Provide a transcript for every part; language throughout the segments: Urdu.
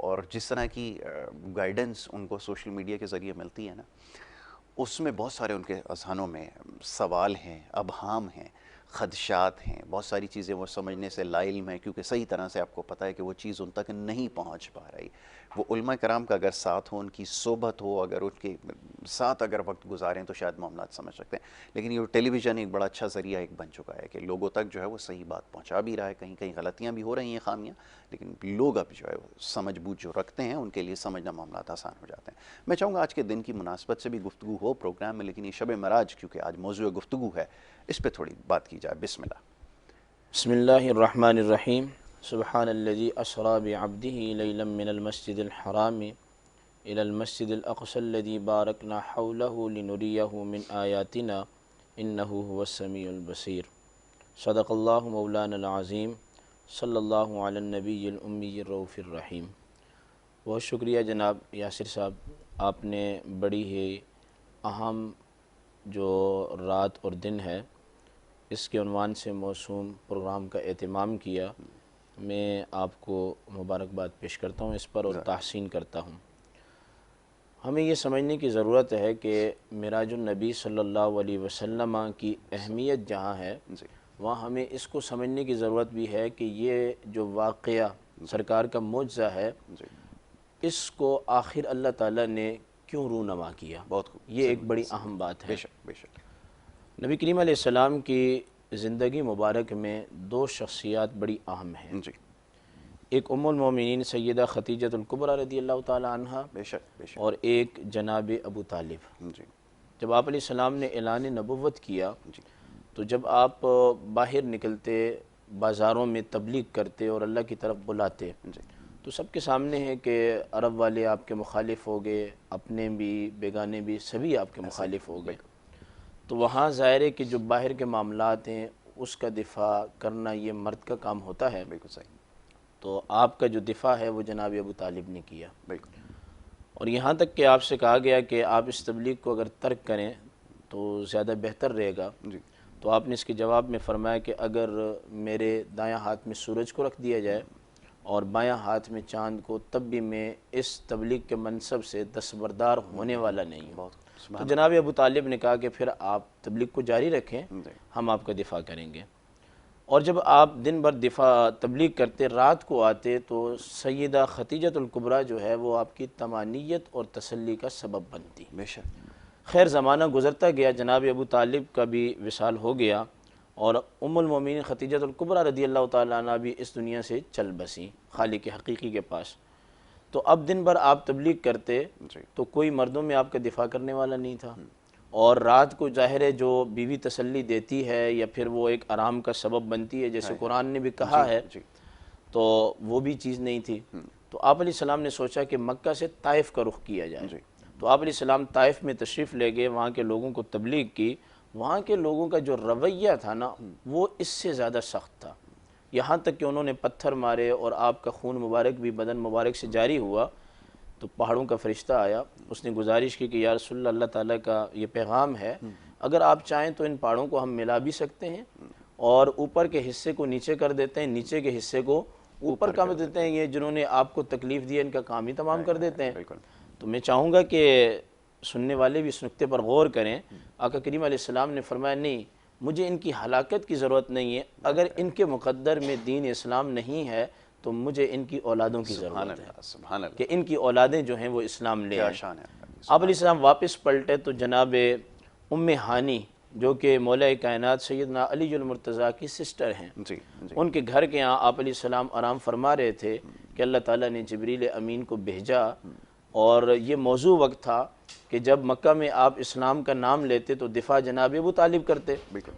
اور جس طرح کی گائیڈنس ان کو سوشل میڈیا کے ذریعے ملتی ہے نا، اس میں بہت سارے ان کے اذہانوں میں سوال ہیں، ابہام ہیں، خدشات ہیں، بہت ساری چیزیں وہ سمجھنے سے لا علم ہے، کیونکہ صحیح طرح سے آپ کو پتہ ہے کہ وہ چیز ان تک نہیں پہنچ پا رہی۔ وہ علماء کرام کا اگر ساتھ ہو، ان کی صحبت ہو، اگر ان کے ساتھ اگر وقت گزاریں تو شاید معاملات سمجھ سکتے ہیں، لیکن یہ ٹیلی ویژن ایک بڑا اچھا ذریعہ ایک بن چکا ہے کہ لوگوں تک جو ہے وہ صحیح بات پہنچا بھی رہا ہے، کہیں کہیں غلطیاں بھی ہو رہی ہیں، خامیاں، لیکن لوگ اب جو ہے سمجھ بوجھ جو رکھتے ہیں ان کے لیے سمجھنا معاملات آسان ہو جاتے ہیں۔ میں چاہوں گا آج کے دن کی مناسبت سے بھی گفتگو ہو پروگرام میں، لیکن یہ شب معراج کیونکہ آج موضوع گفتگو ہے، اس پہ تھوڑی بات کی جائے۔ بسم اللہ۔ بسم اللہ الرحمن الرحیم۔ سبحان الذی اسریٰ بعبدہ لیلا من المسجد الحرام الی المسجد الاقصی الذی بارکنا حولہ لنریہ من آیاتنا انہ هو السمیع البصیر۔ صدق اللہ مولانا العظیم، صلی اللہ علی النبی الامی الرؤوف الرحیم۔ بہت شکریہ جناب یاسر صاحب، آپ نے بڑی ہی اہم جو رات اور دن ہے اس کے عنوان سے موسوم پروگرام کا اہتمام کیا۔ میں آپ کو مبارکباد پیش کرتا ہوں اس پر اور تحسین کرتا ہوں۔ ہمیں یہ سمجھنے کی ضرورت ہے کہ معراج النبی صلی اللہ علیہ وسلم کی اہمیت جہاں ہے وہاں ہمیں اس کو سمجھنے کی ضرورت بھی ہے کہ یہ جو واقعہ سرکار کا معجزہ ہے اس کو آخر اللہ تعالیٰ نے کیوں رونما کیا، یہ ایک بڑی اہم بات ہے۔ بے شک بے شک۔ نبی کریم علیہ السلام کی زندگی مبارک میں دو شخصیات بڑی اہم ہیں، ایک ام المومنین سیدہ خدیجہ الکبریٰ رضی اللہ تعالی عنہ، بے شک بے شک۔ اور ایک جناب ابو طالب۔ جب آپ علیہ السلام نے اعلان نبوت کیا تو جب آپ باہر نکلتے، بازاروں میں تبلیغ کرتے اور اللہ کی طرف بلاتے تو سب کے سامنے ہے کہ عرب والے آپ کے مخالف ہو گئے، اپنے بھی بیگانے بھی سبھی آپ کے مخالف ہو گئے۔ تو وہاں ظاہر ہے کہ جو باہر کے معاملات ہیں اس کا دفاع کرنا یہ مرد کا کام ہوتا ہے۔ بالکل صحیح۔ تو آپ کا جو دفاع ہے وہ جناب ابو طالب نے کیا، بالکل۔ اور یہاں تک کہ آپ سے کہا گیا کہ آپ اس تبلیغ کو اگر ترک کریں تو زیادہ بہتر رہے گا۔ تو آپ نے اس کے جواب میں فرمایا کہ اگر میرے دایاں ہاتھ میں سورج کو رکھ دیا جائے اور بایاں ہاتھ میں چاند کو، تب بھی میں اس تبلیغ کے منصب سے دستبردار ہونے والا نہیں ہوں۔ تو جناب ابو طالب نے کہا کہ پھر آپ تبلیغ کو جاری رکھیں، ہم آپ کا دفاع کریں گے۔ اور جب آپ دن بھر تبلیغ کرتے، رات کو آتے تو سیدہ خدیجہ الکبریٰ جو ہے وہ آپ کی طمانینت اور تسلی کا سبب بنتی۔ بے شک۔ خیر زمانہ گزرتا گیا، جناب ابو طالب کا بھی وصال ہو گیا اور ام المومنین خدیجہ الکبریٰ رضی اللہ تعالیٰ عنہ بھی اس دنیا سے چل بسیں خالق حقیقی کے پاس۔ تو اب دن بھر آپ تبلیغ کرتے تو کوئی مردوں میں آپ کا دفاع کرنے والا نہیں تھا، اور رات کو ظاہر ہے جو بیوی تسلی دیتی ہے یا پھر وہ ایک آرام کا سبب بنتی ہے جیسے قرآن نے بھی کہا ہے، تو وہ بھی چیز نہیں تھی۔ تو آپ علیہ السلام نے سوچا کہ مکہ سے طائف کا رخ کیا جائے۔ تو آپ علیہ السلام طائف میں تشریف لے گئے، وہاں کے لوگوں کو تبلیغ کی۔ وہاں کے لوگوں کا جو رویہ تھا نا وہ اس سے زیادہ سخت تھا، یہاں تک کہ انہوں نے پتھر مارے اور آپ کا خون مبارک بھی بدن مبارک سے جاری ہوا۔ تو پہاڑوں کا فرشتہ آیا، اس نے گزارش کی کہ یا رسول اللہ، اللہ تعالیٰ کا یہ پیغام ہے، اگر آپ چاہیں تو ان پہاڑوں کو ہم ملا بھی سکتے ہیں اور اوپر کے حصے کو نیچے کر دیتے ہیں، نیچے کے حصے کو اوپر کر دیتے ہیں، یہ جنہوں نے آپ کو تکلیف دی ان کا کام ہی تمام کر دیتے ہیں۔ تو میں چاہوں گا کہ سننے والے بھی اس نقطے پر غور کریں۔ آقا کریم علیہ السلام نے فرمایا نہیں، مجھے ان کی ہلاکت کی ضرورت نہیں ہے، اگر ان کے مقدر میں دین اسلام نہیں ہے تو مجھے ان کی اولادوں کی ضرورت ہے کہ ان کی اولادیں جو ہیں وہ اسلام لے آئیں۔ آپ علیہ السلام واپس پلٹے تو جناب ام ہانی جو کہ مولا کائنات سیدنا علی المرتضیٰ کی سسٹر ہیں، ان کے گھر کے یہاں آپ علیہ السلام آرام فرما رہے تھے کہ اللہ تعالیٰ نے جبریل امین کو بھیجا، اور یہ موضوع وقت تھا کہ جب مکہ میں آپ اسلام کا نام لیتے تو دفاع جناب ابو طالب کرتے،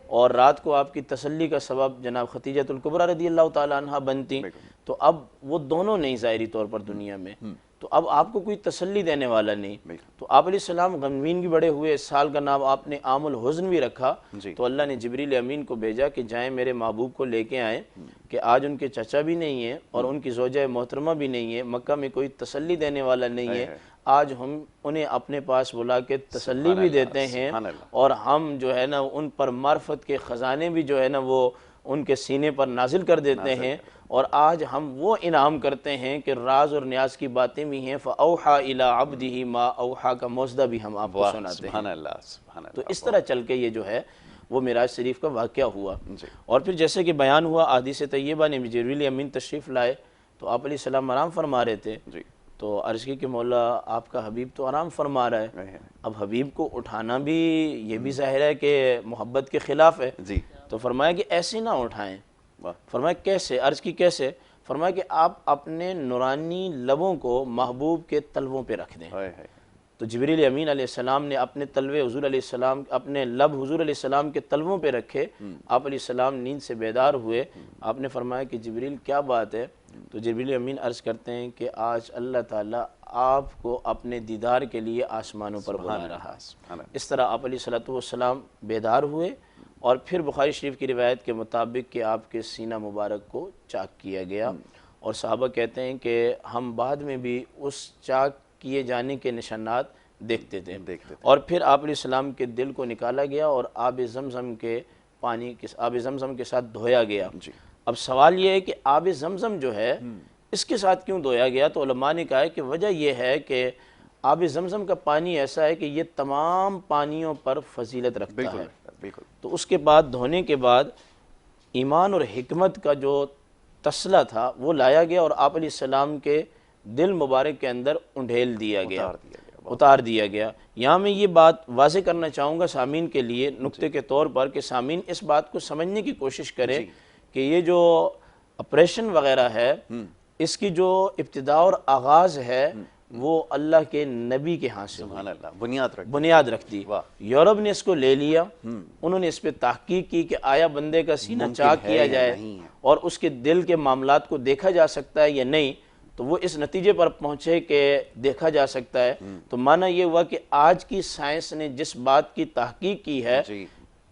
اور رات کو آپ کی تسلی کا سبب جناب خدیجہ الکبریٰ رضی اللہ تعالیٰ عنہ بنتی۔ تو اب وہ دونوں نہیں ظاہری طور پر دنیا میں، تو اب آپ کو کوئی تسلی دینے والا نہیں۔ تو آپ علیہ السلام غمگین بھی بڑے ہوئے، اس سال کا نام آپ نے عام الحزن بھی رکھا۔ تو اللہ نے جبریل امین کو بھیجا کہ جائیں میرے محبوب کو لے کے آئیں کہ آج ان کے چچا بھی نہیں ہیں اور ان کی زوجہ محترمہ بھی نہیں ہے، مکہ میں کوئی تسلی دینے والا نہیں ہے، آج ہم انہیں اپنے پاس بلا کے تسلی بھی دیتے ہیں، اور ہم جو ہے نا ان پر معرفت کے خزانے بھی جو ہے نا وہ ان کے سینے پر نازل کر دیتے ہیں، اور آج ہم وہ انعام کرتے ہیں کہ راز اور نیاز کی باتیں بھی ہیں، فَأَوْحَى إِلَىٰ عَبْدِهِ مَا أَوْحَىٰ کا موجدہ بھی ہم آپ کو سناتے ہیں۔ سبحان اللہ، سبحان تو اللہ۔ اس طرح چل کے یہ جو ہے وہ معراج شریف کا واقعہ ہوا۔ جی۔ اور پھر جیسے کہ بیان ہوا، احادیث طیبہ نے جبریل امین تشریف لائے تو آپ علیہ السلام آرام فرما رہے تھے، جی۔ تو عرض کی کہ مولا آپ کا حبیب تو آرام فرما رہا ہے، اب حبیب کو اٹھانا بھی یہ بھی ظاہر ہے کہ محبت کے خلاف ہے، جی۔ تو فرمایا کہ ایسے نہ اٹھائیں۔ واہ۔ فرمایا کیسے؟ عرض کی کیسے؟ فرمایا کہ آپ اپنے نورانی لبوں کو محبوب کے تلووں پہ رکھ دیں۔ تو جبریل امین علیہ السلام نے اپنے تلوے حضور علیہ السلام، اپنے لب حضور علیہ السلام کے تلووں پہ رکھے۔ آپ علیہ السلام نیند سے بیدار ہوئے، آپ نے فرمایا کہ جبریل کیا بات ہے؟ تو جبریل امین عرض کرتے ہیں کہ آج اللہ تعالیٰ آپ کو اپنے دیدار کے لیے آسمانوں پر بلا رہا ہے۔ اس طرح آپ علیہ السلام بیدار ہوئے، اور پھر بخاری شریف کی روایت کے مطابق کہ آپ کے سینہ مبارک کو چاک کیا گیا، اور صحابہ کہتے ہیں کہ ہم بعد میں بھی اس چاک کیے جانے کے نشانات دیکھتے تھے۔ اور پھر آپ علیہ السلام کے دل کو نکالا گیا اور آب زمزم کے پانی آب زمزم کے ساتھ دھویا گیا۔ اب سوال یہ ہے کہ آب زمزم جو ہے اس کے ساتھ کیوں دھویا گیا؟ تو علماء نے کہا ہے کہ وجہ یہ ہے کہ آب زمزم کا پانی ایسا ہے کہ یہ تمام پانیوں پر فضیلت رکھتا ہے۔ تو اس کے بعد دھونے کے بعد ایمان اور حکمت کا جو تسلہ تھا وہ لایا گیا اور آپ علیہ السلام کے دل مبارک کے اندر انڈھیل دیا گیا، اتار دیا گیا۔ یہاں میں یہ بات واضح کرنا چاہوں گا سامعین کے لیے نکتے کے طور پر کہ سامعین اس بات کو سمجھنے کی کوشش کریں کہ یہ جو آپریشن وغیرہ ہے اس کی جو ابتدا اور آغاز ہے وہ اللہ کے نبی کے ہاں سے ہوئی، بنیاد رکھ دی۔ یورپ نے اس کو لے لیا، انہوں نے اس پہ تحقیق کی کہ آیا بندے کا سینہ چاک کیا جائے اور اس کے دل کے معاملات کو دیکھا جا سکتا ہے یا نہیں، تو وہ اس نتیجے پر پہنچے کہ دیکھا جا سکتا ہے۔ تو معنی یہ ہوا کہ آج کی سائنس نے جس بات کی تحقیق کی ہے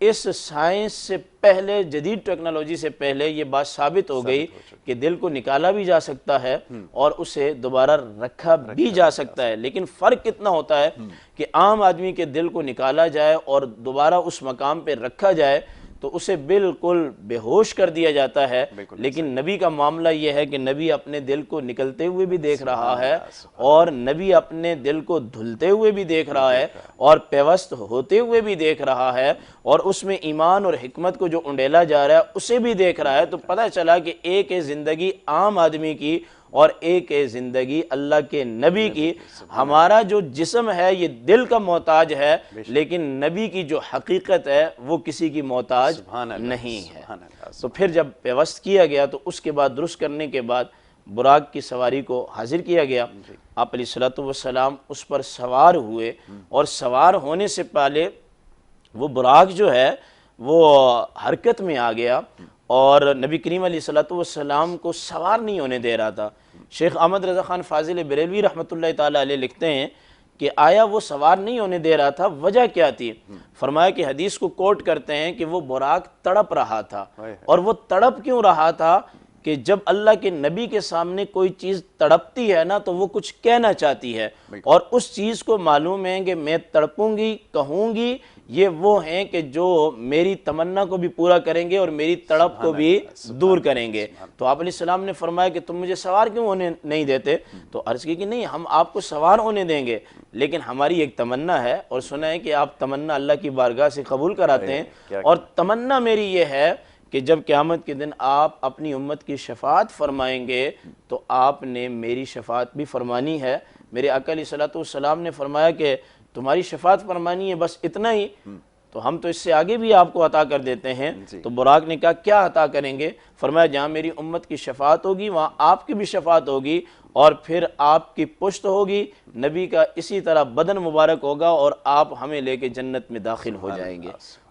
اس سائنس سے پہلے، جدید ٹیکنالوجی سے پہلے یہ بات ثابت ہو گئی کہ دل کو نکالا بھی جا سکتا ہے اور اسے دوبارہ رکھا بھی جا سکتا ہے، لیکن فرق کتنا ہوتا ہے کہ عام آدمی کے دل کو نکالا جائے اور دوبارہ اس مقام پہ رکھا جائے تو اسے بالکل بے ہوش کر دیا جاتا ہے، لیکن نبی کا معاملہ یہ ہے کہ نبی اپنے دل کو نکلتے ہوئے بھی دیکھ رہا ہے اور نبی اپنے دل کو دھلتے ہوئے بھی دیکھ رہا ہے اور پیوست ہوتے ہوئے بھی دیکھ رہا ہے اور اس میں ایمان اور حکمت کو جو انڈیلا جا رہا ہے اسے بھی دیکھ رہا ہے۔ تو پتہ چلا کہ ایک ہے زندگی عام آدمی کی اور ایک ہے زندگی اللہ کے نبی کی۔ ہمارا جو جسم ہے یہ دل کا محتاج ہے، لیکن نبی کی جو حقیقت ہے وہ کسی کی محتاج نہیں ہے۔ تو پھر جب پیوست کیا گیا تو اس کے بعد درست کرنے کے بعد براق کی سواری کو حاضر کیا گیا، آپ علیہ السلام اس پر سوار ہوئے اور سوار ہونے سے پہلے وہ براق جو ہے وہ حرکت میں آ گیا اور نبی کریم علیہ السلام کو سوار نہیں ہونے دے رہا تھا۔ شیخ احمد رضا خان فاضل بریلوی رحمۃ اللہ تعالیٰ علیہ لکھتے ہیں کہ آیا وہ سوار نہیں ہونے دے رہا تھا، وجہ کیا تھی؟ فرمایا کہ حدیث کو کوٹ کرتے ہیں کہ وہ براق تڑپ رہا تھا، اور وہ تڑپ کیوں رہا تھا کہ جب اللہ کے نبی کے سامنے کوئی چیز تڑپتی ہے نا تو وہ کچھ کہنا چاہتی ہے، اور اس چیز کو معلوم ہے کہ میں تڑپوں گی، کہوں گی، یہ وہ ہیں کہ جو میری تمنا کو بھی پورا کریں گے اور میری تڑپ کو بھی دور کریں گے۔ تو آپ علیہ السلام نے فرمایا کہ تم مجھے سوار کیوں ہونے نہیں دیتے؟ تو عرض کی کہ نہیں، ہم آپ کو سوار ہونے دیں گے، لیکن ہماری ایک تمنا ہے، اور سنا ہے کہ آپ تمنا اللہ کی بارگاہ سے قبول کراتے ہیں، اور تمنا میری یہ ہے کہ جب قیامت کے دن آپ اپنی امت کی شفاعت فرمائیں گے تو آپ نے میری شفاعت بھی فرمانی ہے۔ میرے آقا علیہ السلام نے فرمایا کہ تمہاری شفاعت فرمانی ہے، بس اتنا ہی، تو ہم تو اس سے آگے بھی آپ کو عطا کر دیتے ہیں۔ تو براق نے کہا کیا عطا کریں گے؟ فرمایا جہاں میری امت کی شفاعت ہوگی وہاں آپ کی بھی شفاعت ہوگی، اور پھر آپ کی پشت ہوگی، نبی کا اسی طرح بدن مبارک ہوگا اور آپ ہمیں لے کے جنت میں داخل ہو جائیں گے۔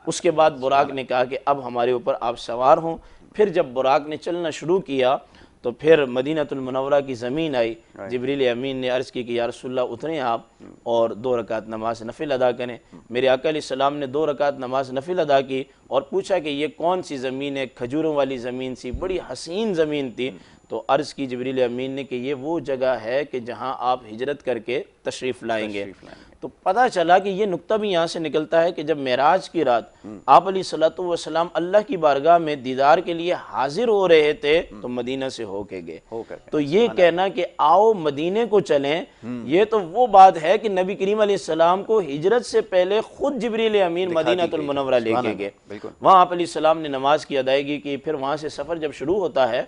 اس کے بعد براق نے کہا کہ اب ہمارے اوپر آپ سوار ہوں۔ پھر جب براق نے چلنا شروع کیا تو پھر مدینہ المنورہ کی زمین آئی، جبریل امین نے عرض کی کہ یا رسول اللہ اتریں آپ اور 2 رکعت نماز نفل ادا کریں۔ میرے آقا علیہ السلام نے 2 رکعت نماز نفل ادا کی اور پوچھا کہ یہ کون سی زمین ہے؟ کھجوروں والی زمین سی، بڑی حسین زمین تھی۔ تو عرض کی جبریل امین نے کہ یہ وہ جگہ ہے کہ جہاں آپ ہجرت کر کے تشریف لائیں گے۔ تو پتہ چلا کہ یہ نقطہ بھی یہاں سے نکلتا ہے کہ جب معراج کی رات آپ علیہ الصلوۃ والسلام اللہ کی بارگاہ میں دیدار کے لیے حاضر ہو رہے تھے تو مدینہ سے ہو کے گئے۔ تو یہ کہنا کہ آؤ مدینے کو چلیں، یہ تو وہ بات ہے کہ نبی کریم علیہ السلام کو ہجرت سے پہلے خود جبریل امین مدینہ المنورہ لے کے گئے۔ وہاں آپ علیہ السلام نے نماز کی ادائیگی کی، پھر وہاں سے سفر جب شروع ہوتا ہے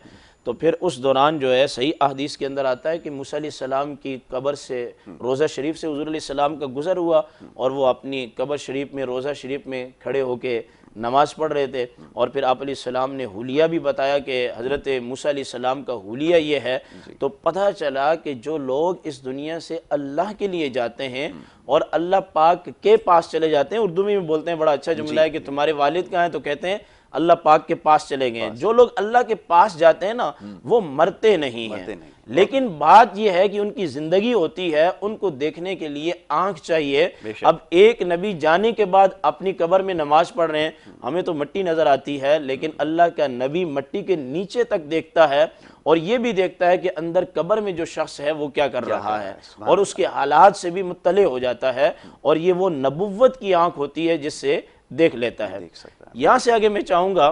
تو پھر اس دوران جو ہے صحیح احادیث کے اندر آتا ہے کہ موسیٰ علیہ السلام کی قبر سے روضہ شریف سے حضور علیہ السلام کا گزر ہوا، اور وہ اپنی قبر شریف میں روضہ شریف میں کھڑے ہو کے نماز پڑھ رہے تھے، اور پھر آپ علیہ السلام نے حلیہ بھی بتایا کہ حضرت موسیٰ علیہ السلام کا حلیہ یہ ہے۔ تو پتہ چلا کہ جو لوگ اس دنیا سے اللہ کے لیے جاتے ہیں اور اللہ پاک کے پاس چلے جاتے ہیں، اردو میں بھی بولتے ہیں، بڑا اچھا جملہ ہے کہ تمہارے والد کہاں ہیں، تو کہتے ہیں اللہ پاک کے پاس چلے گئے ہیں۔ جو لوگ اللہ کے پاس جاتے ہیں نا وہ مرتے نہیں ہیں، لیکن بات یہ ہے کہ ان کی زندگی ہوتی ہے، ان کو دیکھنے کے لیے آنکھ چاہیے۔ اب ایک نبی جانے کے بعد اپنی قبر میں نماز پڑھ رہے ہیں، ہمیں تو مٹی نظر آتی ہے، لیکن اللہ کا نبی مٹی کے نیچے تک دیکھتا ہے اور یہ بھی دیکھتا ہے کہ اندر قبر میں جو شخص ہے وہ کیا کر رہا ہے، اور اس کے حالات سے بھی مطلع ہو جاتا ہے، اور یہ وہ نبوت کی آنکھ ہوتی ہے جس سے دیکھ لیتا ہے۔ یہاں سے آگے میں چاہوں گا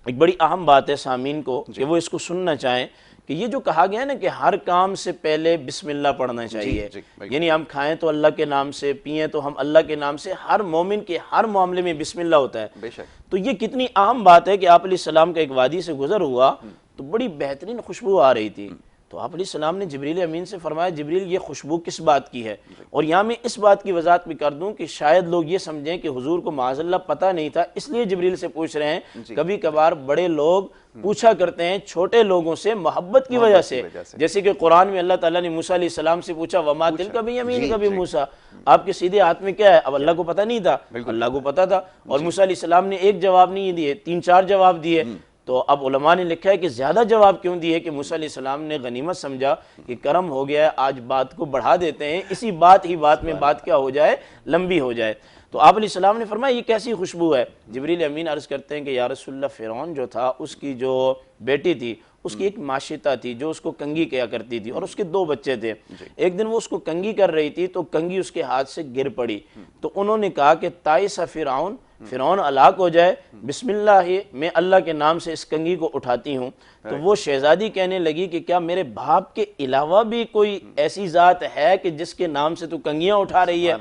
ایک بڑی اہم بات ہے سامعین کو کہ وہ اس کو سننا چاہیں، کہ یہ جو کہا گیا ہے نا کہ ہر کام سے پہلے بسم اللہ پڑھنا چاہیے، یعنی ہم کھائیں تو اللہ کے نام سے، پئیں تو ہم اللہ کے نام سے، ہر مومن کے ہر معاملے میں بسم اللہ ہوتا ہے۔ تو یہ کتنی اہم بات ہے کہ آپ علیہ السلام کا ایک وادی سے گزر ہوا تو بڑی بہترین خوشبو آ رہی تھی، تو آپ علیہ السلام نے جبریل امین سے فرمایا جبریل یہ خوشبو کس بات کی ہے؟ اور یہاں میں اس بات کی وضاحت بھی کر دوں کہ شاید لوگ یہ سمجھیں کہ حضور کو معاذ اللہ پتہ نہیں تھا اس لیے جبریل سے پوچھ رہے ہیں۔ کبھی کبھار بڑے لوگ پوچھا کرتے ہیں چھوٹے لوگوں سے محبت کی وجہ سے، جیسے کہ قرآن میں اللہ تعالیٰ نے موسیٰ علیہ السلام سے پوچھا وما تلک بیمینک کبھی موسیٰ، آپ کے سیدھے ہاتھ میں کیا ہے؟ اب اللہ کو پتہ نہیں تھا، اللہ کو پتہ تھا، اور موسیٰ علیہ السلام نے ایک جواب نہیں دیے، 3-4 جواب دیے۔ تو اب علماء نے لکھا ہے کہ زیادہ جواب کیوں دیے کہ موسیٰ علیہ السلام نے غنیمت سمجھا کہ کرم ہو گیا ہے، آج بات کو بڑھا دیتے ہیں، اسی بات میں بات کیا ہو جائے، لمبی ہو جائے۔ تو آپ علیہ السلام نے فرمایا یہ کیسی خوشبو ہے؟ جبریل امین عرض کرتے ہیں کہ یا رسول اللہ فرعون جو تھا اس کی جو بیٹی تھی اس کی ایک ماشطہ تھی جو اس کو کنگھی کیا کرتی تھی، اور اس کے 2 بچے تھے۔ ایک دن وہ اس کو کنگھی کر رہی تھی تو کنگھی اس کے ہاتھ سے گر پڑی، تو انہوں نے کہا کہ تائس فرعون ہلاک ہو جائے، بسم اللہ میں اللہ کے نام سے اس کنگھی کو اٹھاتی ہوں۔ تو وہ شہزادی کہنے لگی کہ کیا میرے باپ کے علاوہ بھی کوئی ایسی ذات ہے کہ جس کے نام سے تو کنگھیاں اٹھا رہی ہے؟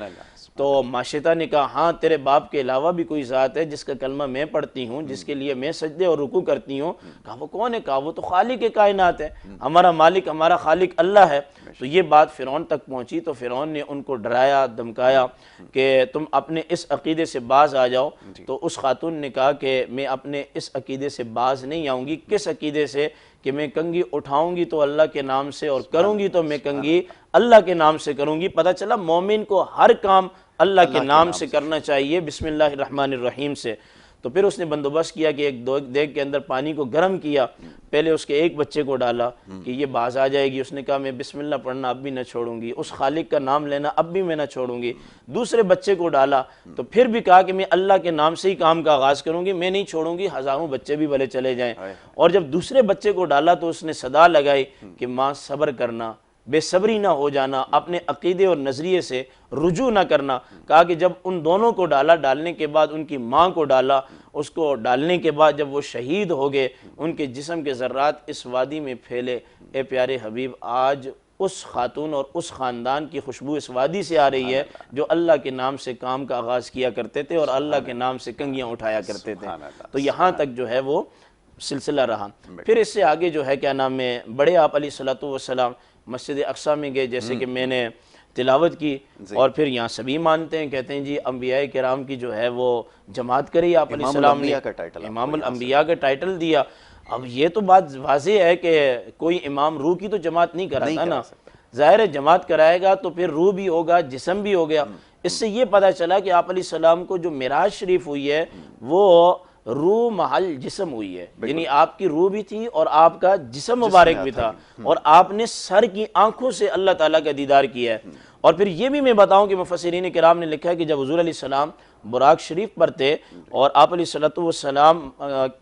تو ماشطہ نے کہا ہاں تیرے باپ کے علاوہ بھی کوئی ذات ہے جس کا کلمہ میں پڑھتی ہوں، جس کے لیے میں سجدے اور رکوع کرتی ہوں۔ کہا وہ کون ہے؟ کہا وہ تو خالق کائنات ہے، ہمارا مالک ہمارا خالق اللہ ہے۔ تو یہ بات فرعون تک پہنچی تو فرعون نے ان کو ڈرایا دھمکایا کہ تم اپنے اس عقیدے سے باز آ جاؤ۔ تو اس خاتون نے کہا کہ میں اپنے اس عقیدے سے باز نہیں آؤں گی۔ کس عقیدے سے؟ کہ میں کنگھی اٹھاؤں گی تو اللہ کے نام سے، اور کروں گی تو میں کنگھی اللہ کے نام سے کروں گی۔ پتہ چلا مومن کو ہر کام اللہ کے نام سے کرنا چاہیے، بسم اللہ الرحمن الرحیم سے۔ تو پھر اس نے بندوبست کیا کہ ایک دیگ کے اندر پانی کو گرم کیا، پہلے اس کے ایک بچے کو ڈالا کہ یہ باز آ جائے گی، اس نے کہا میں بسم اللہ پڑھنا اب بھی نہ چھوڑوں گی، اس خالق کا نام لینا اب بھی میں نہ چھوڑوں گی۔ دوسرے بچے کو ڈالا تو پھر بھی کہا کہ میں اللہ کے نام سے ہی کام کا آغاز کروں گی، میں نہیں چھوڑوں گی، ہزاروں بچے بھی بھلے چلے جائیں۔ اور جب دوسرے بچے کو ڈالا تو اس نے صدا لگائی کہ ماں صبر کرنا، بے صبری نہ ہو جانا، اپنے عقیدے اور نظریے سے رجوع نہ کرنا۔ کہا کہ جب ان دونوں کو ڈالا، ڈالنے کے بعد ان کی ماں کو ڈالا، اس کو ڈالنے کے بعد جب وہ شہید ہو گئے، ان کے جسم کے ذرات اس وادی میں پھیلے۔ اے پیارے حبیب، آج اس خاتون اور اس خاندان کی خوشبو اس وادی سے آ رہی ہے جو اللہ کے نام سے کام کا آغاز کیا کرتے تھے اور اللہ کے نام سے کنگھیاں اٹھایا کرتے تھے۔ تو یہاں تک جو ہے وہ سلسلہ رہا۔ پھر اس سے آگے جو ہے کیا نام ہے، بڑے آپ علیہ الصلوۃ والسلام مسجد اقصیٰ میں گئے، جیسے کہ میں نے تلاوت کی، اور پھر یہاں سبھی مانتے ہیں، کہتے ہیں جی انبیاء کرام کی جو ہے وہ جماعت کری آپ علیہ السلام نے، امام الانبیاء کا ٹائٹل دیا۔ اب یہ تو بات واضح ہے کہ کوئی امام روح کی تو جماعت نہیں کراتا نا، ظاہر ہے جماعت کرائے گا تو پھر روح بھی ہوگا، جسم بھی ہو گیا۔ اس سے یہ پتہ چلا کہ آپ علیہ السلام کو جو معراج شریف ہوئی ہے وہ روح محل جسم ہوئی ہے، یعنی آپ کی روح بھی تھی اور آپ کا جسم مبارک بھی تھا، اور آپ نے سر کی آنکھوں سے اللہ تعالیٰ کا دیدار کیا ہے۔ اور پھر یہ بھی میں بتاؤں کہ مفسرین کرام نے لکھا ہے کہ جب حضور علیہ السلام براق شریف پر تھے اور آپ علیہ السلام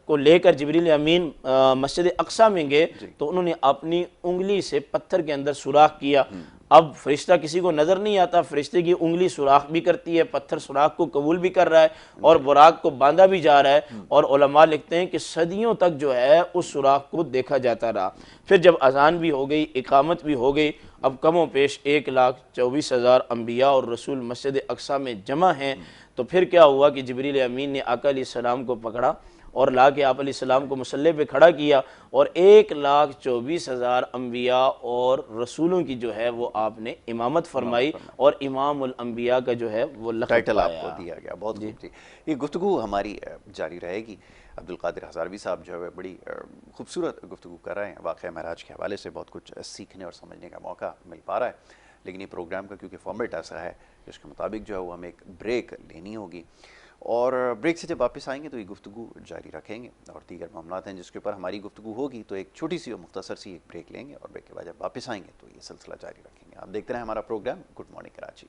کو لے کر جبریل امین مسجد اقصیٰ میں گئے تو انہوں نے اپنی انگلی سے پتھر کے اندر سوراخ کیا. اب فرشتہ کسی کو نظر نہیں آتا, فرشتے کی انگلی سوراخ بھی کرتی ہے, پتھر سوراخ کو قبول بھی کر رہا ہے اور براق کو باندھا بھی جا رہا ہے. اور علماء لکھتے ہیں کہ صدیوں تک جو ہے اس سوراخ کو دیکھا جاتا رہا. پھر جب اذان بھی ہو گئی, اقامت بھی ہو گئی, اب کم و بیش 1,24,000 انبیاء اور رسول مسجد اقصیٰ میں جمع ہیں. تو پھر کیا ہوا کہ جبریل امین نے آقا علیہ السلام کو پکڑا اور لا کے آپ علیہ السلام کو مصلی پہ کھڑا کیا اور 1,24,000 انبیاء اور رسولوں کی جو ہے وہ آپ نے امامت فرمائی اور امام الانبیاء کا جو ہے وہ لقب ٹائٹل آپ پایا. کو دیا گیا. بہت خوب. یہ گفتگو ہماری جاری رہے گی. عبدالقادر ہزاروی صاحب جو ہے بڑی خوبصورت گفتگو کر رہے ہیں. واقعہ معراج کے حوالے سے بہت کچھ سیکھنے اور سمجھنے کا موقع مل پا رہا ہے. لیکن یہ پروگرام کا کیونکہ فارمیٹ ایسا ہے جس کے مطابق جو ہے وہ ہمیں ایک بریک لینی ہوگی اور بریک سے جب واپس آئیں گے تو یہ گفتگو جاری رکھیں گے اور دیگر معاملات ہیں جس کے اوپر ہماری گفتگو ہوگی. تو ایک چھوٹی سی اور مختصر سی ایک بریک لیں گے اور بریک کے بعد جب واپس آئیں گے تو یہ سلسلہ جاری رکھیں گے. آپ دیکھتے رہیں ہمارا پروگرام گڈ مارننگ کراچی.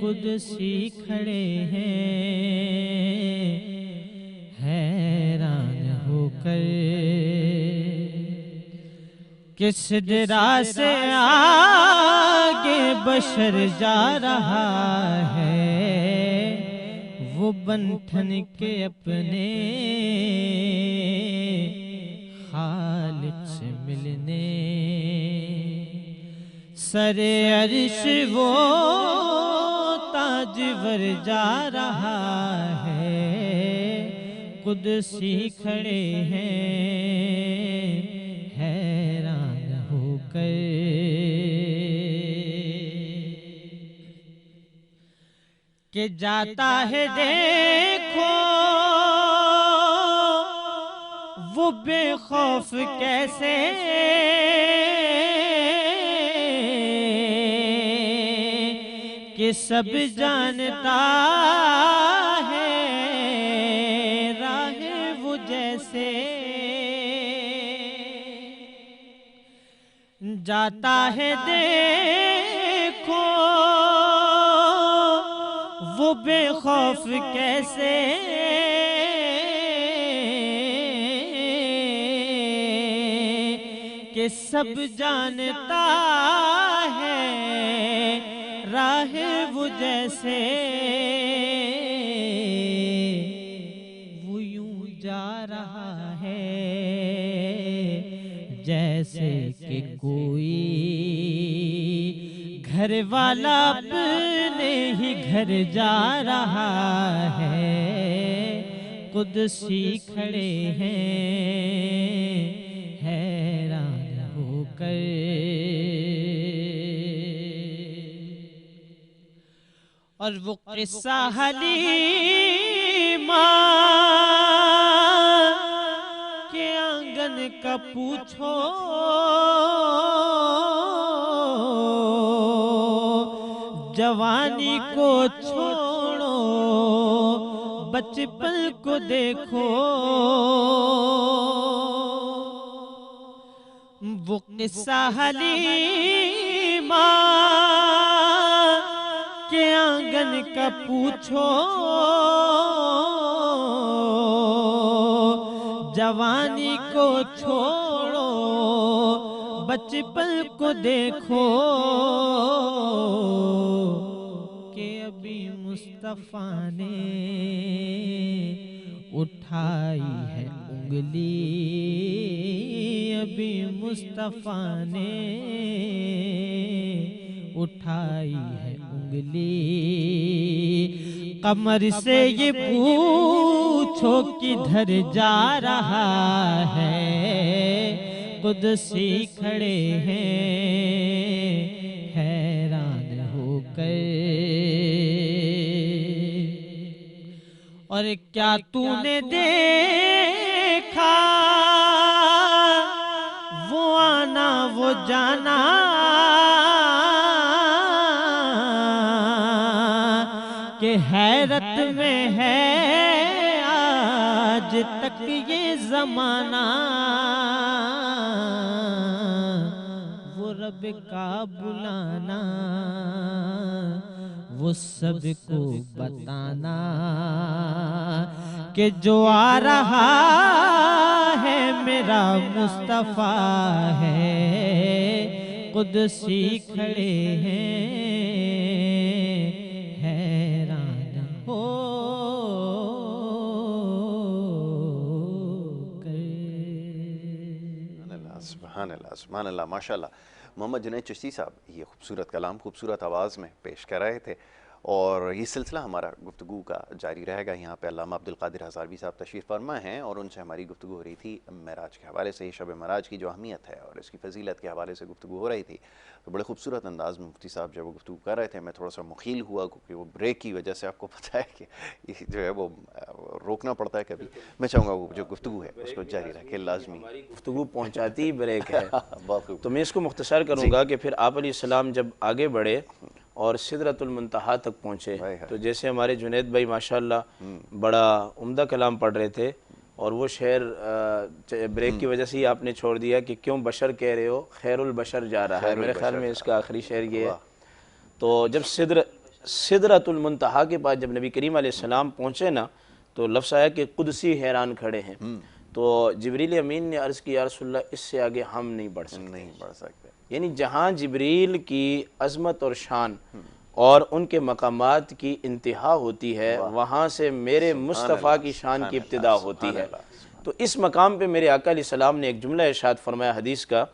قدسی کھڑے ہیں حیران ہو کر کس درا سے آگے بشر جا رہا ہے وہ بنٹھن کے اپنے خالق سے ملنے سر عرش وہ تاجور جا رہا ہے قدسی کھڑے ہیں حیران ہو کر کہ جاتا ہے دیکھو وہ بے خوف کیسے کہ سب جانتا ہے راہ وہ جیسے جاتا ہے دیکھو وہ بے خوف کیسے کہ سب جانتا ہے راہ وہ جیسے وہ یوں جا رہا ہے جیسے کہ کوئی گھر والا اپنے ہی گھر جا رہا ہے قدسی کھڑے ہیں حیران ہو کر اور وہ قصہ حلیمہ کے آنگن کا پوچھو جوانی کو چھوڑو بچپن کو دیکھو وہ قصہ حلیمہ کے آنگن کا پوچھو، جوانی کو چھوڑو بچپن کو دیکھو، کہ ابھی مصطفیٰ نے اٹھائی ہے انگلی، ابھی مصطفیٰ نے اٹھائی ہے انگلی۔ قمر سے یہ پوچھو کدھر جا رہا ہے، قدسی کھڑے ہیں حیران ہو کر، اور کیا تو نے دیکھا وہ آنا وہ جانا، کہ حیرت میں ہے آج تک یہ زمانہ، وہ رب کا بلانا وہ سب کو بتانا، کہ جو آ رہا ہے میرا مصطفیٰ ہے، قدسی کھڑے ہیں حیران ہو کر۔ سبحان اللہ سبحان اللہ، ماشاء اللہ۔ محمد جنید چشتی صاحب یہ خوبصورت کلام خوبصورت آواز میں پیش کر رہے تھے، اور یہ سلسلہ ہمارا گفتگو کا جاری رہے گا۔ یہاں پہ علامہ عبدالقادر ہزاروی صاحب تشریف فرما ہیں، اور ان سے ہماری گفتگو ہو رہی تھی معراج کے حوالے سے، شب معراج کی جو اہمیت ہے اور اس کی فضیلت کے حوالے سے گفتگو ہو رہی تھی۔ تو بڑے خوبصورت انداز میں مفتی صاحب جب وہ گفتگو کر رہے تھے، میں تھوڑا سا مخیل ہوا کیونکہ وہ بریک کی وجہ سے آپ کو پتہ ہے کہ یہ جو ہے وہ روکنا پڑتا ہے کبھی۔ میں چاہوں گا وہ جو گفتگو ہے اس کو جاری رکھے لازمی۔ گفتگو پہنچاتی بریک ہے، بہت خوب۔ تو میں اس کو مختصر کروں گا کہ پھر آپ علیہ السلام جب آگے بڑھے اور سدرۃ المنتہا تک پہنچے، تو جیسے ہمارے جنید بھائی ماشاءاللہ بڑا عمدہ کلام پڑھ رہے تھے، اور وہ شعر بریک کی وجہ سے ہی آپ نے چھوڑ دیا کہ کیوں بشر کہہ رہے ہو، خیر البشر جا رہا ہے، میرے خیال میں اس کا آخری شعر یہ ہے۔ تو جب سدرۃ المنتہا کے پاس جب نبی کریم علیہ السلام پہنچے نا، تو لفظ آیا کہ قدسی حیران کھڑے ہیں، تو جبریل امین نے عرض کی یا رسول اللہ اس سے آگے ہم نہیں بڑھ سکتے، یعنی جہاں جبریل کی عظمت اور شان اور ان کے مقامات کی انتہا ہوتی ہے، وہاں سے میرے مصطفیٰ کی شان کی ابتدا ہوتی ہے۔ تو اس مقام پہ میرے آقا علیہ السلام نے ایک جملہ ارشاد فرمایا حدیث کا،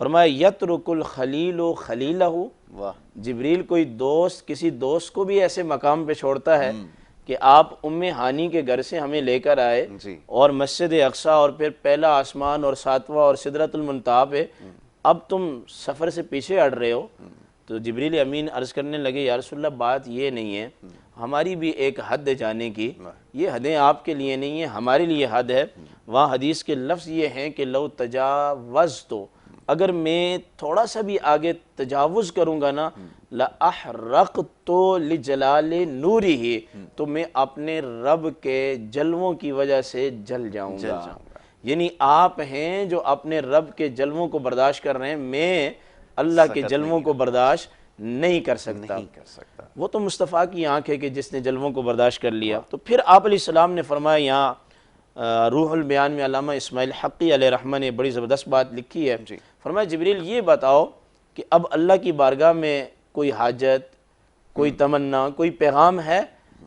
فرمایا یترک الخلیل خلیلہ، جبریل کوئی دوست کسی دوست کو بھی ایسے مقام پہ چھوڑتا ہے کہ آپ ام ہانی کے گھر سے ہمیں لے کر آئے اور مسجد اقصی اور پھر پہلا آسمان اور ساتواں اور سدرۃ المنتہا پہ اب تم سفر سے پیچھے ہٹ رہے ہو۔ تو جبریل امین عرض کرنے لگے یا رسول اللہ بات یہ نہیں ہے، ہماری بھی ایک حد ہے جانے کی، یہ حدیں آپ کے لیے نہیں ہیں، ہمارے لیے حد ہے۔ وہاں حدیث کے لفظ یہ ہیں کہ لو تجاوزتو، اگر میں تھوڑا سا بھی آگے تجاوز کروں گا نا، لَأَحْرَقْتُ لِجَلَالِ نُورِهِ، تو میں اپنے رب کے جلووں کی وجہ سے جل جاؤں گا۔ یعنی آپ ہیں جو اپنے رب کے جلووں کو برداشت کر رہے ہیں، میں اللہ کے جلووں کو برداشت نہیں کر سکتا۔ وہ تو مصطفیٰ کی آنکھ ہے کہ جس نے جلووں کو برداشت کر لیا۔ تو پھر آپ علیہ السلام نے فرمایا، یہاں روح البیان میں علامہ اسماعیل حقی علیہ رحمہ نے بڑی زبردست بات لکھی ہے، فرمایا جبریل یہ بتاؤ کہ اب اللہ کی بارگاہ میں کوئی حاجت، کوئی تمنا، کوئی پیغام ہے؟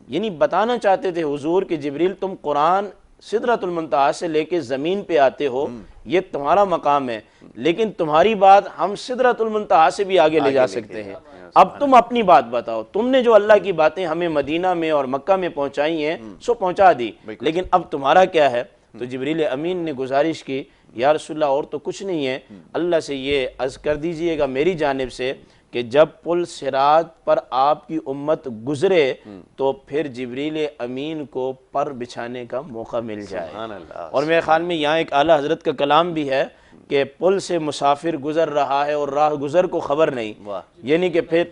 یعنی بتانا چاہتے تھے حضور کہ جبریل تم قرآن سدرۃ المنتہا سے لے کے زمین پہ آتے ہو، یہ تمہارا مقام ہے، لیکن تمہاری بات ہم سدرۃ المنتہا سے بھی آگے لے جا سکتے ہیں۔ اب تم اپنی بات بتاؤ، تم نے جو اللہ کی باتیں ہمیں مدینہ میں اور مکہ میں پہنچائی ہیں سو پہنچا دی، لیکن اب تمہارا کیا ہے؟ تو جبریل امین نے گزارش کی یا رسول اللہ اور تو کچھ نہیں ہے، اللہ سے یہ عرض کر دیجئے گا میری جانب سے کہ جب پل صراط پر آپ کی امت گزرے تو پھر جبریل امین کو پر بچھانے کا موقع مل جائے۔ اور میرے خیال میں یہاں ایک اعلیٰ حضرت کا کلام بھی ہے کہ پل سے مسافر گزر رہا ہے اور راہ گزر کو خبر نہیں، یعنی کہ پھر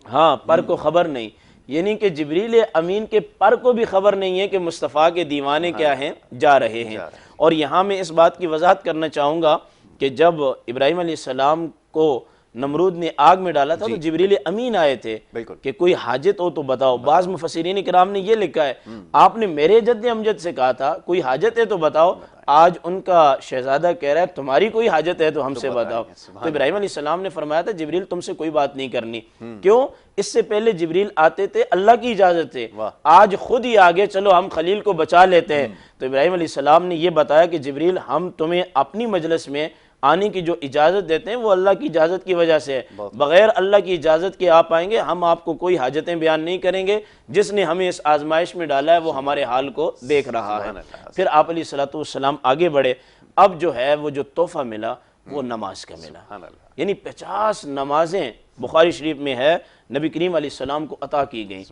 ہاں پر کو خبر نہیں، یعنی کہ جبریل امین کے پر کو بھی خبر نہیں ہے کہ مصطفیٰ کے دیوانے کیا ہیں، جا رہے ہیں۔ اور یہاں میں اس بات کی وضاحت کرنا چاہوں گا کہ جب ابراہیم علیہ السلام کو نمرود نے آگ میں ڈالا تھا تو جبریل امین آئے تھے بالکل کہ کوئی حاجت ہو تو بتاؤ. بعض مفسرین کرام نے یہ لکھا ہے آپ نے میرے جد امجد سے کہا تھا کوئی حاجت ہے تو بتاؤ, آج ان کا شہزادہ کہہ رہا ہے تمہاری کوئی حاجت ہے تو ہم سے بتاؤ. تو ابراہیم علیہ السلام نے فرمایا تھا جبریل تم سے کوئی بات نہیں کرنی. کیوں؟ اس سے پہلے جبریل آتے تھے اللہ کی اجازت سے, آج خود ہی آگے چلو ہم خلیل کو بچا لیتے ہیں. تو ابراہیم علیہ السلام نے یہ بتایا کہ جبریل ہم تمہیں اپنی مجلس میں آنے کی جو اجازت دیتے ہیں وہ اللہ کی اجازت کی وجہ سے ہے, بغیر اللہ کی اجازت کے آپ آئیں گے, ہم آپ کو کوئی حاجتیں بیان نہیں کریں گے, جس نے ہمیں اس آزمائش میں ڈالا ہے وہ ہمارے حال کو دیکھ رہا ہے. پھر آپ علیہ السلام آگے بڑھے. اب جو ہے وہ جو تحفہ ملا وہ نماز کا ملا, یعنی 50 نمازیں بخاری شریف میں ہے نبی کریم علیہ السلام کو عطا کی گئیں.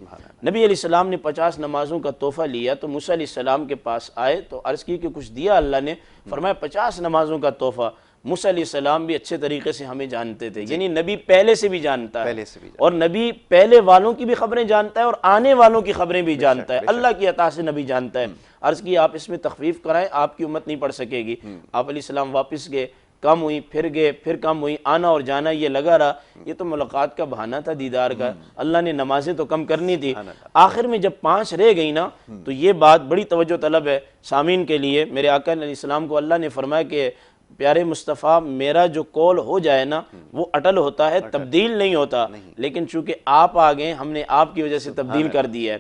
نبی علیہ السلام نے 50 نمازوں کا تحفہ لیا تو موسیٰ علیہ السلام کے پاس آئے تو عرض کی کہ کچھ دیا اللہ نے, فرمایا 50 نمازوں کا تحفہ. موسیٰ علیہ السلام بھی اچھے طریقے سے ہمیں جانتے تھے, یعنی نبی پہلے سے بھی جانتا ہے اور نبی پہلے والوں کی بھی خبریں جانتا ہے اور آنے والوں کی خبریں بھی جانتا ہے, اللہ کی عطا سے نبی جانتا ہے. عرض کی آپ اس میں تخفیف کرائیں, آپ کی امت نہیں پڑھ سکے گی. آپ علیہ السلام واپس گئے, کم ہوئی, پھر گئے, پھر کم ہوئی, آنا اور جانا یہ لگا رہا. یہ تو ملاقات کا بہانہ تھا دیدار کا, اللہ نے نمازیں تو کم کرنی تھی. آخر میں جب 5 رہ گئی نا تو یہ بات بڑی توجہ طلب ہے سامعین کے لیے. میرے آقا علیہ السلام کو اللہ نے فرمایا کہ پیارے مصطفیٰ میرا جو قول ہو جائے نا وہ اٹل ہوتا ہے, تبدیل نہیں ہوتا, لیکن چونکہ آپ آ گئے ہم نے آپ کی وجہ سے تبدیل کر دی ہے.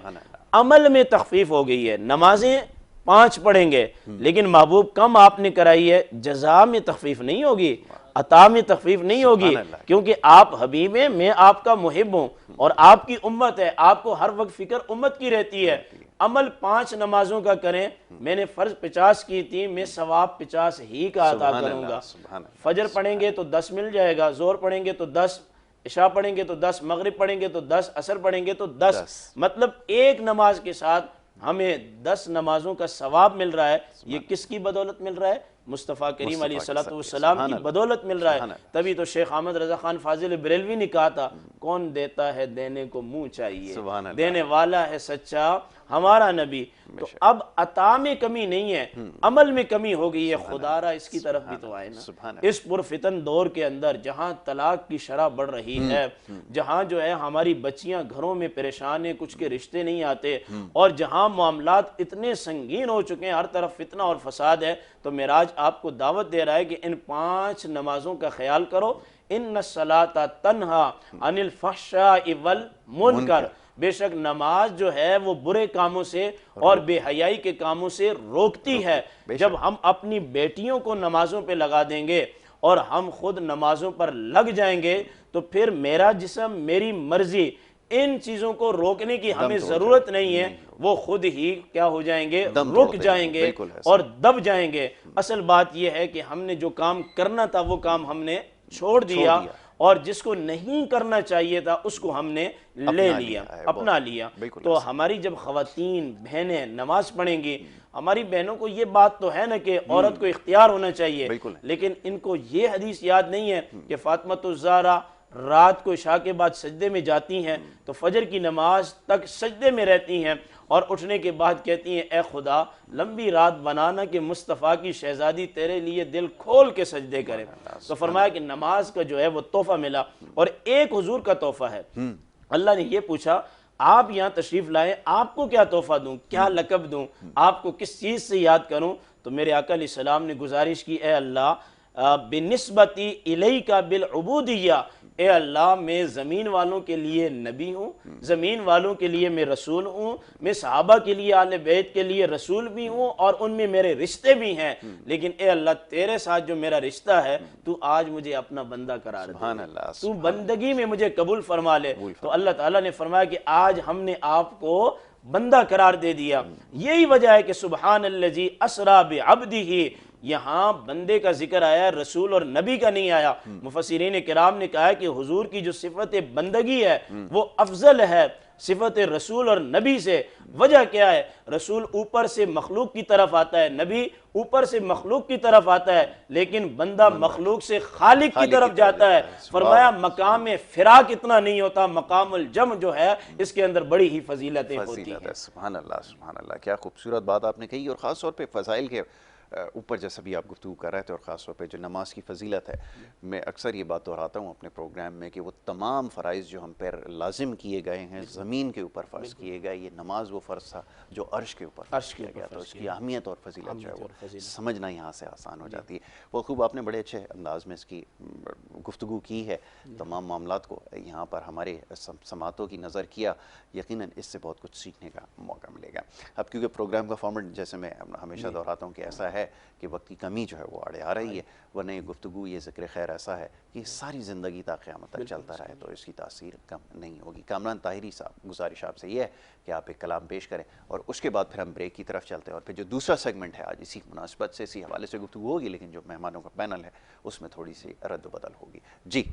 عمل میں تخفیف ہو گئی ہے, نمازیں 5 پڑھیں گے لیکن محبوب کم آپ نے کرائی ہے, جزا میں تخفیف نہیں ہوگی, عطا میں تخفیف نہیں ہوگی, کیونکہ آپ حبیب ہیں, میں آپ کا محب ہوں اور آپ کی امت ہے, آپ کو ہر وقت فکر امت کی رہتی ہے. عمل 5 نمازوں کا کریں, میں نے فرض 50 کی تھی, میں ثواب 50 ہی کا عطا کروں گا. فجر پڑھیں گے تو 10 مل جائے گا, ظہر پڑھیں گے تو 10, عشاء پڑھیں گے تو 10, مغرب پڑھیں گے تو 10, عصر پڑھیں گے تو 10, مطلب ایک نماز کے ساتھ ہمیں 10 نمازوں کا ثواب مل رہا ہے. یہ کس کی بدولت مل رہا ہے؟ مصطفیٰ کریم علیہ السلام کی بدولت مل رہا ہے. تبھی تو شیخ احمد رضا خان فاضل بریلوی نے کہا تھا کون دیتا ہے دینے کو منہ چاہیے, دینے والا ہے سچا ہمارا نبی. تو اب عطا میں کمی نہیں ہے, عمل میں کمی ہو گئی ہے. خدا را اس کی طرف بھی تو آئے نا. اس پرفتن دور کے اندر جہاں طلاق کی شرح بڑھ رہی ہے, جہاں جو ہے ہماری بچیاں گھروں میں پریشان ہیں, کچھ کے رشتے نہیں آتے, اور جہاں معاملات اتنے سنگین ہو چکے ہیں, ہر طرف فتنہ اور فساد ہے, تو معراج آپ کو دعوت دے رہا ہے کہ ان 5 نمازوں کا خیال کرو. ان الصلاۃ تنہا عن الفحشاء والمنکر, بے شک نماز جو ہے وہ برے کاموں سے اور بے حیائی کے کاموں سے روکتی ہے. جب ہم اپنی بیٹیوں کو نمازوں پہ لگا دیں گے اور ہم خود نمازوں پر لگ جائیں گے تو پھر میرا جسم میری مرضی, ان چیزوں کو روکنے کی ہمیں ضرورت نہیں ہے, وہ خود ہی کیا ہو جائیں گے, رک جائیں گے اور دب جائیں گے. اصل بات یہ ہے کہ ہم نے جو کام کرنا تھا وہ کام ہم نے چھوڑ دیا, اور جس کو نہیں کرنا چاہیے تھا اس کو ہم نے لے لیا, اپنا لیا. تو ہماری جب خواتین بہنیں نماز پڑھیں گی, ہماری بہنوں کو یہ بات تو ہے نا کہ عورت کو اختیار ہونا چاہیے, لیکن ان کو یہ حدیث یاد نہیں ہے کہ فاطمۃ الزہرا رات کو عشاء کے بعد سجدے میں جاتی ہیں تو فجر کی نماز تک سجدے میں رہتی ہیں, اور اٹھنے کے بعد کہتی ہیں اے خدا لمبی رات بنانا کہ مصطفیٰ کی شہزادی تیرے لیے دل کھول کے سجدے کرے. تو فرمایا کہ نماز کا جو ہے وہ تحفہ ملا. اور ایک حضور کا تحفہ ہے, اللہ نے یہ پوچھا آپ یہاں تشریف لائیں, آپ کو کیا تحفہ دوں, کیا لقب دوں, آپ کو کس چیز سے یاد کروں؟ تو میرے آقا علیہ السلام نے گزارش کی اے اللہ بنسبتی الیک بالعبودیہ, اے اللہ میں زمین والوں کے لیے نبی ہوں, زمین والوں کے لیے میں رسول ہوں, میں صحابہ کے لیے اہل بیت کے لیے رسول بھی ہوں, اور ان میں میرے رشتے بھی ہیں, لیکن اے اللہ تیرے ساتھ جو میرا رشتہ ہے تو آج مجھے اپنا بندہ قرار دے, تو بندگی میں مجھے قبول فرما لے. تو اللہ تعالیٰ نے فرمایا کہ آج ہم نے آپ کو بندہ قرار دے دیا. یہی وجہ ہے کہ سبحان الذی اسریٰ بعبدہ, یہاں بندے کا ذکر آیا, رسول اور نبی کا نہیں آیا. مفسرین کرام نے کہا کہ حضور کی جو صفت بندگی ہے وہ افضل ہے صفت رسول اور نبی سے. وجہ کیا ہے؟ رسول اوپر سے مخلوق کی طرف آتا ہے, نبی اوپر سے مخلوق کی طرف آتا ہے, لیکن بندہ مخلوق سے خالق کی طرف جاتا ہے. فرمایا مقام فراق اتنا نہیں ہوتا, مقام الجمع جو ہے اس کے اندر بڑی ہی فضیلتیں ہوتی ہیں. سبحان اللہ, سبحان اللہ, کیا خوبصورت بات آپ نے کہی, اور خاص طور پہ فضائل کے اوپر جیسا بھی آپ گفتگو کر رہے تھے، اور خاص طور پہ جو نماز کی فضیلت ہے، میں اکثر یہ بات دہراتا ہوں اپنے پروگرام میں کہ وہ تمام فرائض جو ہم پر لازم کیے گئے ہیں، زمین کے اوپر فرض کیے گئے، یہ نماز وہ فرض تھا جو عرش کے اوپر فرض کیا گیا، تو اس کی اہمیت اور فضیلت جو ہے وہ سمجھنا یہاں سے آسان ہو جاتی ہے۔ وہ خوب آپ نے بڑے اچھے انداز میں اس کی گفتگو کی ہے، تمام معاملات کو یہاں پر ہمارے سماعتوں کی نظر کیا، یقیناً اس سے بہت کچھ سیکھنے کا موقع ملے گا۔ اب کیونکہ پروگرام کا فارمیٹ جیسے میں ہمیشہ دہراتا ہوں کہ ایسا ہے کہ وقت کی کمی جو ہے وہ آڑے آ رہی ہے، ورنہ یہ گفتگو، یہ ذکر خیر ایسا ہے کہ ساری زندگی تا قیامت تک چلتا رہے تو اس کی تاثیر کم نہیں ہوگی۔ کامران طاہری صاحب، گزارش آپ سے یہ ہے کہ آپ ایک کلام پیش کریں، اور اس کے بعد پھر ہم بریک کی طرف چلتے ہیں، اور پھر جو دوسرا سیگمنٹ ہے آج اسی مناسبت سے، اسی حوالے سے گفتگو ہوگی، لیکن جو مہمانوں کا پینل ہے اس میں تھوڑی سی رد و بدل ہوگی۔ جی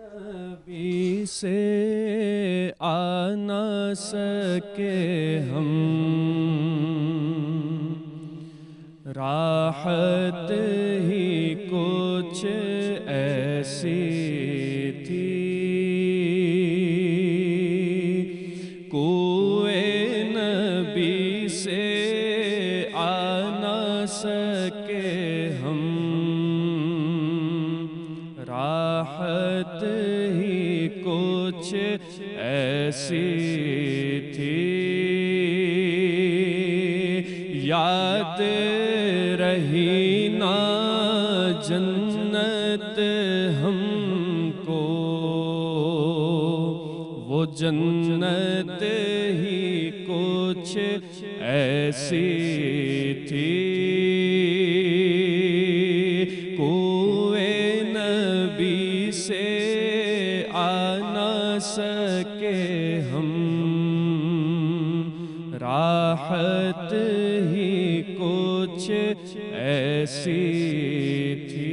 نبی سے آ نہ سکے ہم، راحت ہی کچھ ایسی تھی، کوئے نبی سے آ نہ سکے ہم، راحت ہی کچھ ایسی تھی، یاد رہی نا جنت ہم کو، وہ جنت ہی کچھ ایسی تھی، کوئے نبی سے آ نہ سکے ہم، راحت ہی کچھ ایسی تھی،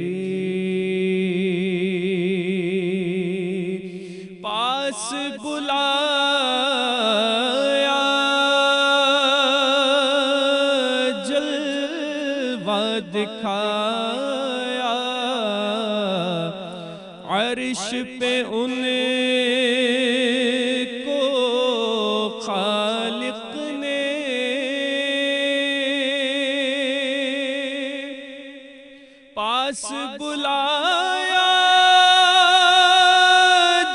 پاس بلایا جلوہ دکھایا، عرش پہ ان کو خالق نے پاس بلایا،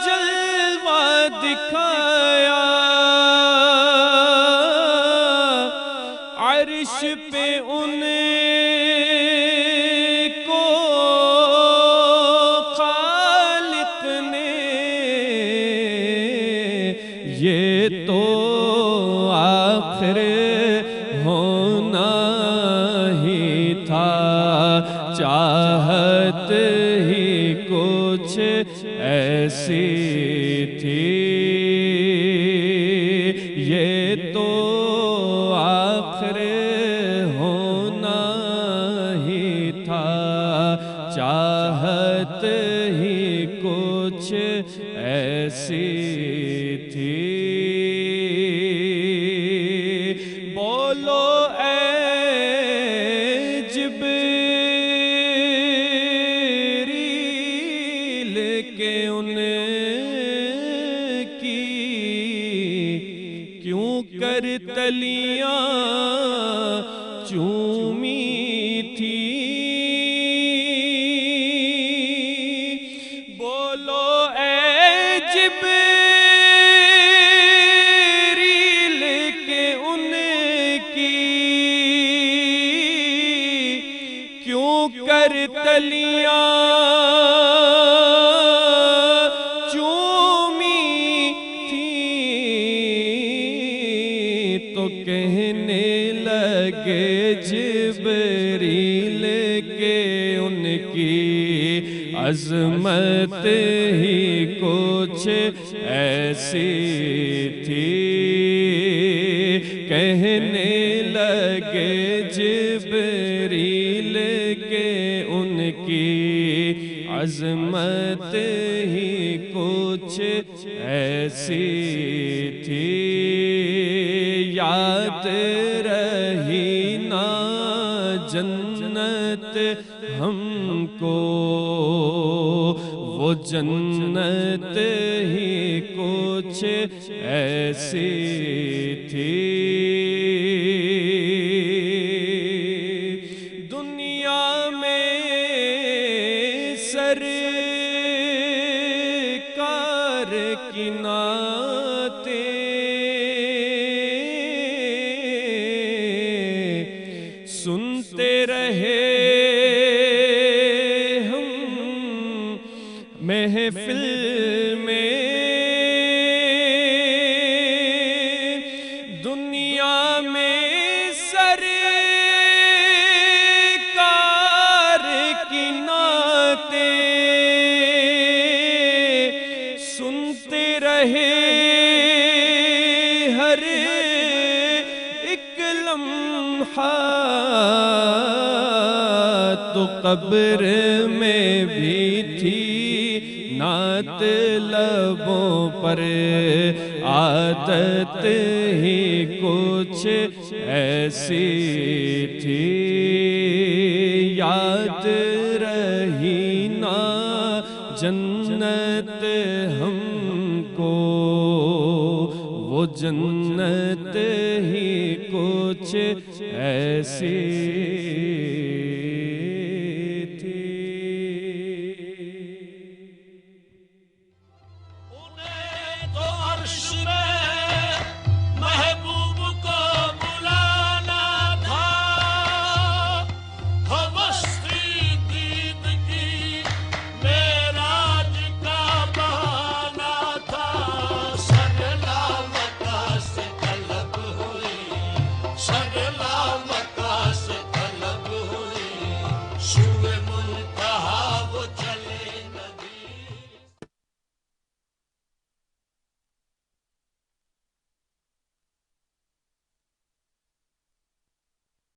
جلوہ دکھایا، عرش پہ ان کو خالق نے، یہ تو آخر ہونا ہی تھا، چاہت ہی کچھ ایسی تھی، یہ تو آخر ہونا ہی تھا، چاہت ہی کچھ ایسی تھی، بولو اے جبریل کہ ان کی کیوں کر تلیاں چومی تھی، بولو اے جبریل کہ ان کی کیوں کر تلیاں چومی تھی، تو کہنے لگے جبریل کہ ان کی عظمت ہی کچھ ایسی تھی، کہنے لگے جبریل کہ ان کی عظمت ہی کچھ ایسی تھی، یاد رہی نا جنت ہم کو وہ جنت ہی کچھ ایسی تھی دنیا میں سرکار کی نعتیں سنتے رہے ہم محفل میں دنیا میں سرکار کی نعتیں سنتے رہے ہر ایک لمحہ تو قبر میں بھی تھی نعت لبوں پر عادت ہی کچھ ایسی تھی یاد رہی نا جنت ہم کو وہ جنت ہی کچھ ایسی